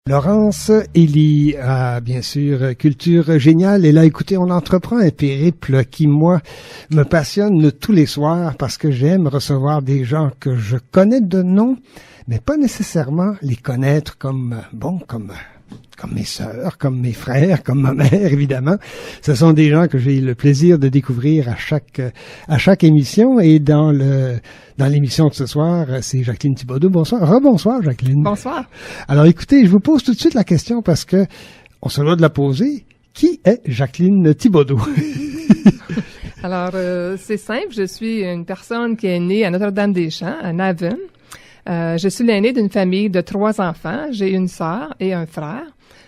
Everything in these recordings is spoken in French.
Laurence Elie a bien sûr Culture Géniale et là, écoutez, on entreprend un périple qui, moi, me passionne tous les soirs parce que j'aime recevoir des gens que je connais de nom, mais pas nécessairement les connaître comme mes sœurs, comme mes frères, comme ma mère, évidemment. Ce sont des gens que j'ai le plaisir de découvrir à chaque émission. Et dans l'émission de ce soir, c'est Jacqueline Thibodeau. Bonsoir. Rebonsoir, Jacqueline. Bonsoir. Alors, écoutez, je vous pose tout de suite la question parce que on se doit de la poser. Qui est Jacqueline Thibodeau? Alors, c'est simple. Je suis une personne qui est née à Notre-Dame-des-Champs, à Naven. Je suis l'aînée d'une famille de 3 enfants. J'ai une sœur et un frère.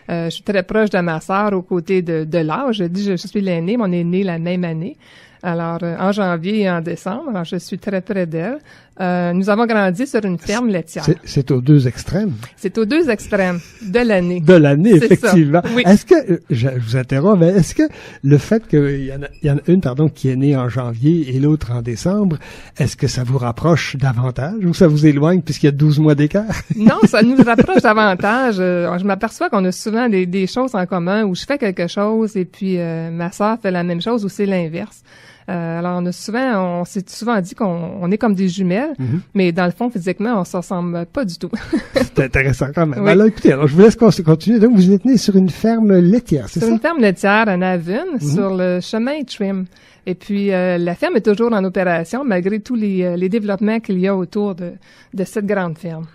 Je suis très proche de ma sœur aux côtés de l'âge. Je dis je suis l'aînée, mais on est nés la même année. Alors, en janvier et en décembre, alors je suis très près d'elle. Nous avons grandi sur une ferme laitière. C'est aux 2 extrêmes. C'est aux 2 extrêmes de l'année. De l'année, effectivement. Ça, oui. Est-ce que, je vous interromps, mais est-ce que le fait qu'il y en a une, qui est née en janvier et l'autre en décembre, est-ce que ça vous rapproche davantage ou ça vous éloigne puisqu'il y a 12 mois d'écart? Non, ça nous rapproche davantage. Je m'aperçois qu'on a souvent des choses en commun où je fais quelque chose et puis ma sœur fait la même chose ou c'est l'inverse. Alors, on s'est souvent dit qu'on est comme des jumelles, mais dans le fond, physiquement, on se ressemble pas du tout. C'est intéressant quand même. Oui. Alors, écoutez, je vous laisse continuer. Donc, vous êtes né sur une ferme laitière, c'est ça? Sur une ferme laitière à Naven, sur le chemin Trim. Et puis, la ferme est toujours en opération, malgré tous les développements qu'il y a autour de cette grande ferme.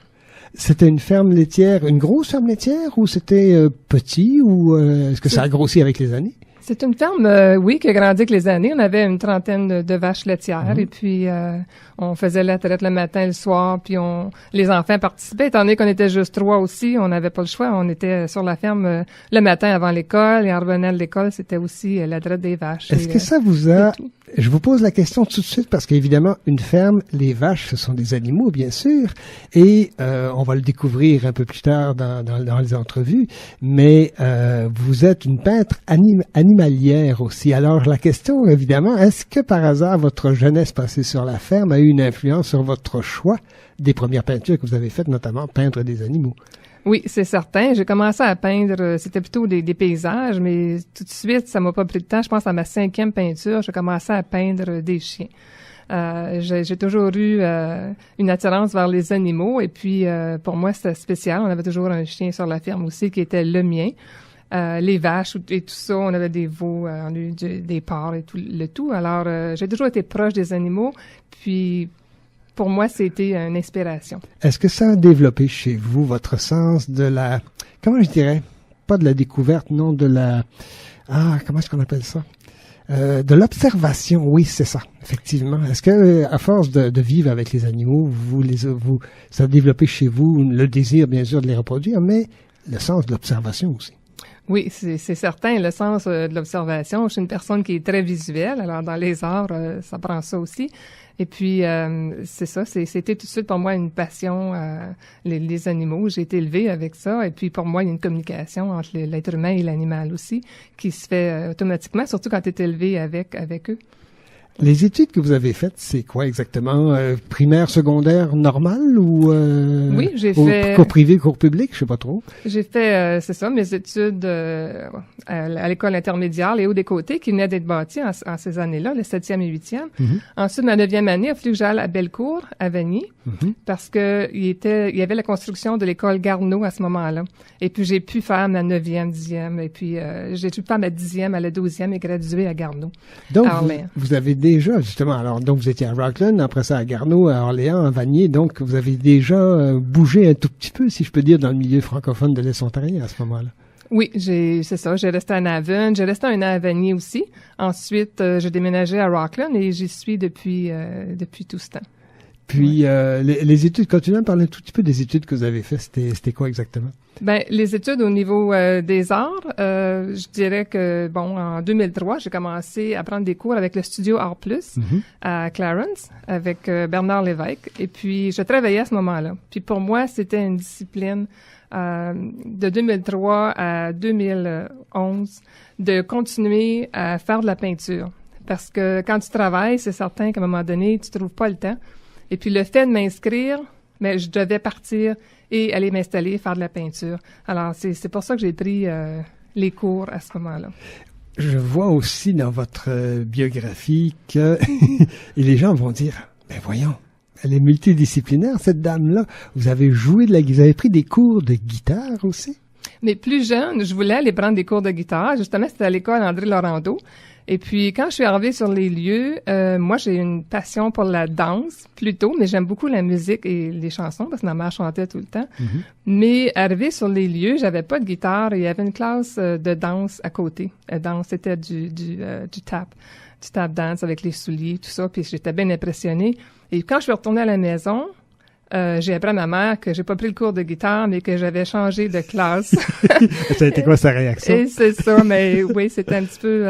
C'était une ferme laitière, une grosse ferme laitière, ou c'était petit, ou est-ce que ça a grossi avec les années? C'est une ferme, oui, qui a grandi avec les années. On avait une trentaine de vaches laitières et puis on faisait la traite le matin, le soir, puis les enfants participaient. Étant donné qu'on était juste 3 aussi, on n'avait pas le choix. On était sur la ferme le matin avant l'école et en revenant de l'école, c'était aussi la traite des vaches. Est-ce que ça vous a... Je vous pose la question tout de suite parce qu'évidemment, une ferme, les vaches, ce sont des animaux, bien sûr, et on va le découvrir un peu plus tard dans les entrevues, mais vous êtes une peintre animalière aussi. Alors, la question, évidemment, est-ce que par hasard, votre jeunesse passée sur la ferme a eu une influence sur votre choix des premières peintures que vous avez faites, notamment peindre des animaux? Oui, c'est certain. J'ai commencé à peindre, c'était plutôt des paysages, mais tout de suite, ça m'a pas pris de temps. Je pense à ma 5e peinture, j'ai commencé à peindre des chiens. J'ai toujours eu une attirance vers les animaux et puis pour moi, c'était spécial. On avait toujours un chien sur la ferme aussi qui était le mien. Les vaches et tout ça, on avait des veaux, on a eu des porcs et tout le tout. Alors, j'ai toujours été proche des animaux, puis pour moi, c'était une inspiration. Est-ce que ça a développé chez vous votre sens de la, comment je dirais, pas de la découverte, non, de la, comment est-ce qu'on appelle ça? De l'observation, oui, c'est ça, effectivement. Est-ce que, à force de vivre avec les animaux, ça a développé chez vous le désir, bien sûr, de les reproduire, mais le sens de l'observation aussi? Oui, c'est certain, le sens de l'observation. Je suis une personne qui est très visuelle, alors dans les arts, ça prend ça aussi. Et puis, c'est ça, c'était tout de suite pour moi une passion, les animaux. J'ai été élevée avec ça. Et puis, pour moi, il y a une communication entre l'être humain et l'animal aussi qui se fait automatiquement, surtout quand tu es élevé avec eux. Les études que vous avez faites, c'est quoi exactement? Primaire, secondaire, normal ou oui, j'ai fait cours privé, cours public, je sais pas trop. J'ai fait, c'est ça, mes études à l'école intermédiaire, Léo Descôtés, qui venait d'être bâtie en ces années-là, le 7e et 8e. Ensuite, ma 9e année, il a fallu que j'aille à Bellecour, à Vanier, parce que il y avait la construction de l'école Garneau à ce moment-là. Et puis, j'ai pu faire ma 9e, 10e, et puis j'ai pu faire ma 10e à la 12e et graduer à Garneau. Donc, vous avez déjà, justement, alors, donc vous étiez à Rockland, après ça à Garneau, à Orléans, à Vanier, donc vous avez déjà bougé un tout petit peu, si je peux dire, dans le milieu francophone de l'Est ontarien à ce moment-là. Oui, c'est ça. J'ai resté à Naven. J'ai resté un an à Vanier aussi. Ensuite, j'ai déménagé à Rockland et j'y suis depuis tout ce temps. Puis, les études, continuez à me parler un tout petit peu des études que vous avez faites. C'était quoi exactement? Ben, les études au niveau des arts, je dirais que, en 2003, j'ai commencé à prendre des cours avec le studio Art Plus à Clarence, avec Bernard Lévesque. Et puis, je travaillais à ce moment-là. Puis, pour moi, c'était une discipline de 2003 à 2011 de continuer à faire de la peinture. Parce que quand tu travailles, c'est certain qu'à un moment donné, tu trouves pas le temps. Et puis, le fait de m'inscrire mais je devais partir et aller m'installer, faire de la peinture. Alors, c'est pour ça que j'ai pris les cours à ce moment-là. Je vois aussi dans votre biographie que et les gens vont dire, mais voyons, elle est multidisciplinaire, cette dame-là. Vous avez vous avez pris des cours de guitare aussi? Mais plus jeune, je voulais aller prendre des cours de guitare. Justement, c'était à l'école André Laurando. Et puis, quand je suis arrivée sur les lieux, moi, j'ai une passion pour la danse, plutôt, mais j'aime beaucoup la musique et les chansons, parce que ma mère chantait tout le temps. Mm-hmm. Mais arrivée sur les lieux, j'avais pas de guitare et il y avait une classe de danse à côté. C'était du tap dance avec les souliers, tout ça, puis j'étais bien impressionnée. Et quand je suis retournée à la maison, j'ai appris à ma mère que j'ai pas pris le cours de guitare, mais que j'avais changé de classe. Ça a été quoi sa réaction? Et c'est ça, mais oui, c'était un petit peu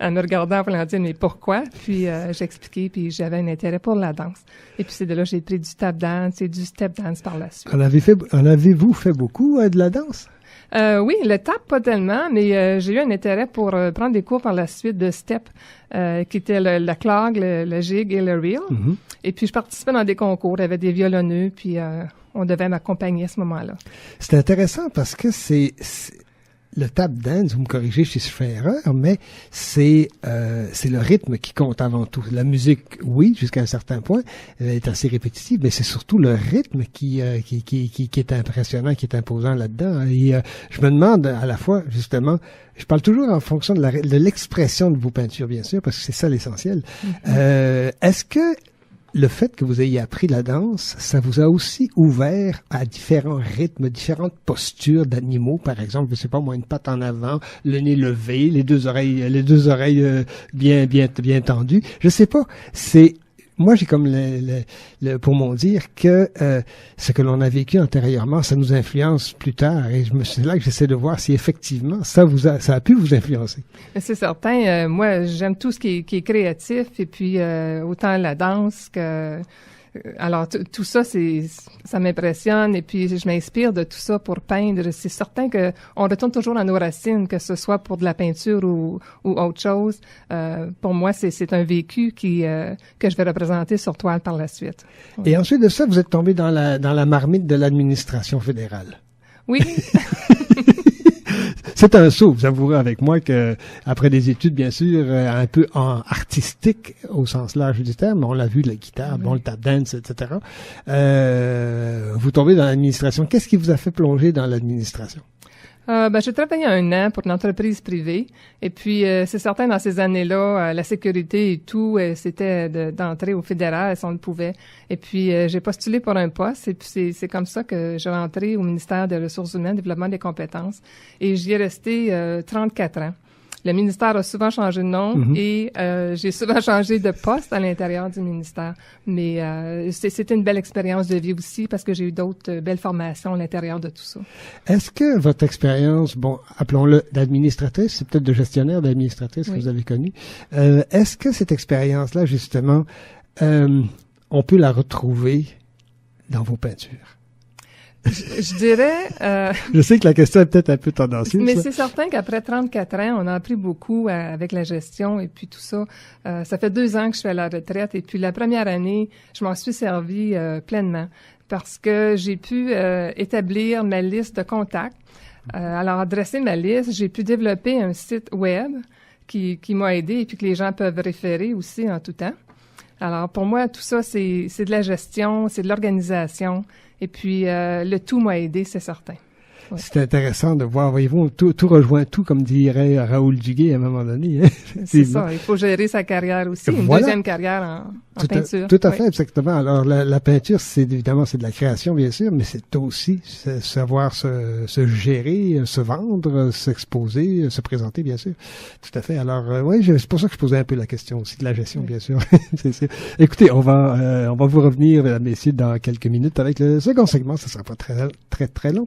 en me regardant en voulant dire mais pourquoi? Puis j'ai expliqué, puis j'avais un intérêt pour la danse. Et puis c'est de là que j'ai pris du tap dance et du step dance par la suite. En avez-vous fait beaucoup de la danse? Oui, le tap pas tellement, mais j'ai eu un intérêt pour prendre des cours par la suite de step, qui était la clog, le jig et le reel. Mm-hmm. Et puis je participais dans des concours, il y avait des violonneux, puis on devait m'accompagner à ce moment-là. C'est intéressant parce que c'est le tap dance, vous me corrigez si je fais erreur, mais c'est le rythme qui compte avant tout. La musique, oui, jusqu'à un certain point, elle est assez répétitive, mais c'est surtout le rythme qui est impressionnant, qui est imposant là-dedans. Et je me demande à la fois, justement, je parle toujours en fonction de l'expression de vos peintures, bien sûr, parce que c'est ça l'essentiel. Mm-hmm. Est-ce que le fait que vous ayez appris la danse, ça vous a aussi ouvert à différents rythmes, différentes postures d'animaux, par exemple, je sais pas moi, une patte en avant, le nez levé, les deux oreilles bien tendues. Je sais pas, moi, j'ai comme pour mon dire que ce que l'on a vécu antérieurement, ça nous influence plus tard. Et c'est là que j'essaie de voir si effectivement ça a pu vous influencer. C'est certain. Moi, j'aime tout ce qui est créatif et puis autant la danse que... Alors, tout ça, ça m'impressionne et puis je m'inspire de tout ça pour peindre. C'est certain que on retourne toujours à nos racines, que ce soit pour de la peinture ou autre chose. Pour moi, c'est un vécu que je vais représenter sur toile par la suite. Oui. Et ensuite de ça, vous êtes tombé dans la marmite de l'administration fédérale. Oui. C'est un saut, vous avouerez avec moi que après des études, bien sûr, un peu artistique au sens large du terme, on l'a vu, la guitare, bon, le tap dance, etc. Vous tombez dans l'administration. Qu'est-ce qui vous a fait plonger dans l'administration? J'ai travaillé 1 an pour une entreprise privée et puis c'est certain dans ces années-là, la sécurité et tout, c'était d'entrer au fédéral si on le pouvait. Et puis j'ai postulé pour un poste et puis c'est comme ça que j'ai rentré au ministère des Ressources humaines, Développement des compétences et j'y ai resté 34 ans. Le ministère a souvent changé de nom et j'ai souvent changé de poste à l'intérieur du ministère. Mais c'était une belle expérience de vie aussi parce que j'ai eu d'autres belles formations à l'intérieur de tout ça. Est-ce que votre expérience, bon, appelons-le d'administratrice, c'est peut-être de gestionnaire d'administratrice que vous avez connue, est-ce que cette expérience-là, justement, on peut la retrouver dans vos peintures? Je dirais... Je sais que la question est peut-être un peu tendancieuse. Mais c'est certain qu'après 34 ans, on a appris beaucoup avec la gestion et puis tout ça. Ça fait 2 ans que je suis à la retraite et puis la première année, je m'en suis servi pleinement parce que j'ai pu établir ma liste de contacts. Alors, dresser ma liste, j'ai pu développer un site web qui m'a aidé et puis que les gens peuvent référer aussi en tout temps. Alors, pour moi, tout ça, c'est de la gestion, c'est de l'organisation. Et puis, le tout m'a aidé, c'est certain. Ouais. C'est intéressant de voir, voyez-vous, tout rejoint tout, comme dirait Raoul Duguay à un moment donné. C'est ça, il faut gérer sa carrière aussi, une deuxième carrière en peinture. Tout à fait, exactement. Alors, la peinture, évidemment, c'est de la création, bien sûr, mais c'est aussi savoir se gérer, se vendre, s'exposer, se présenter, bien sûr. Tout à fait. Alors, oui, c'est pour ça que je posais un peu la question aussi de la gestion, bien sûr. C'est sûr. Écoutez, on va vous revenir, mesdames, messieurs, dans quelques minutes avec le second segment. Ça sera pas très long.